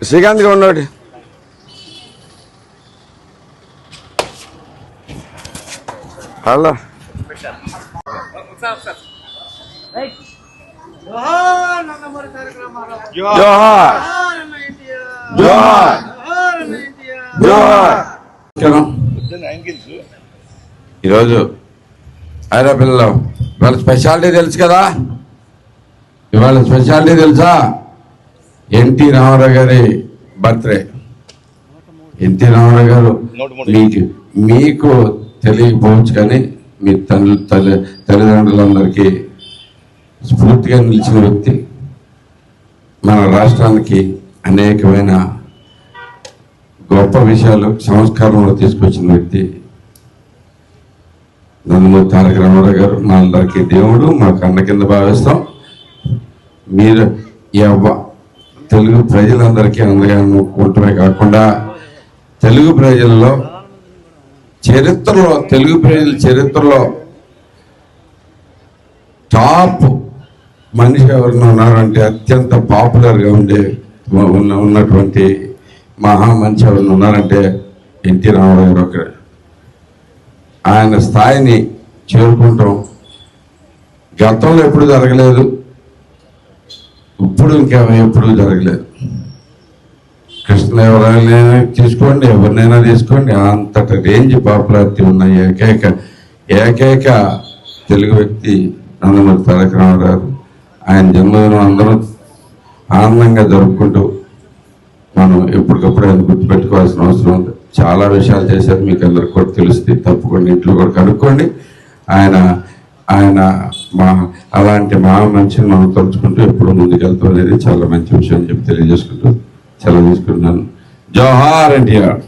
శ్రీకాంత్ ఉన్నాడు. హలో ఈరోజు హైదరాబాద్లో ఇవాళ స్పెషాలిటీ తెలుసు కదా. ఇవాళ స్పెషాలిటీ తెలుసా? ఎన్టీ రామారావు గారి బర్త్డే. ఎన్టీ రామారావు గారు మీకు తెలియకపోవచ్చు, కానీ మీ తల్లిదండ్రులందరికీ స్ఫూర్తిగా నిలిచిన వ్యక్తి, మన రాష్ట్రానికి అనేకమైన గొప్ప విషయాలు సంస్కారంలో తీసుకొచ్చిన వ్యక్తి నందమూరి తారక రామారావు గారు. మా అందరికీ దేవుడు, మా కన్న కింద భావిస్తాం. మీరు తెలుగు ప్రజలందరికీ అందగా అనుకుంటమే కాకుండా తెలుగు ప్రజలలో తెలుగు ప్రజల చరిత్రలో టాప్ మనిషి ఎవరైనా ఉన్నారంటే అత్యంత పాపులర్గా ఉన్నటువంటి మహా మనిషి ఎవరైనా ఉన్నారంటే ఎన్టీ రామారావు గారు ఒకరే. ఆయన స్థాయిని చేరుకుంటాం గతంలో ఎప్పుడు జరగలేదు, ఇప్పుడు ఇంకా ఎప్పుడు జరగలేదు. కృష్ణదేవరాయలైనా తీసుకోండి, ఎవరినైనా తీసుకోండి, అంతటి రేంజ్ పాపులారిటీ ఉన్న ఏకైక తెలుగు వ్యక్తి నందమూరి తారక రామారావు. ఆయన జన్మదినం అందరూ ఆనందంగా జరుపుకుంటూ మనం ఎప్పటికప్పుడు ఆయన గుర్తుపెట్టుకోవాల్సిన అవసరం ఉంది. చాలా విషయాలు చేశారు, మీకు అందరికి కూడా తెలుస్తుంది. తప్పకుండా ఇంట్లో కూడా కనుక్కోండి. ఆయన అలాంటి మహా మనిషిని మనం తలుచుకుంటూ ఎప్పుడు ముందుకెళ్తాం అనేది చాలా మంచి విషయం అని చెప్పి తెలియజేసుకుంటూ సెలవు తీసుకుంటున్నాను. జోహార్ ఎన్టీఆర్.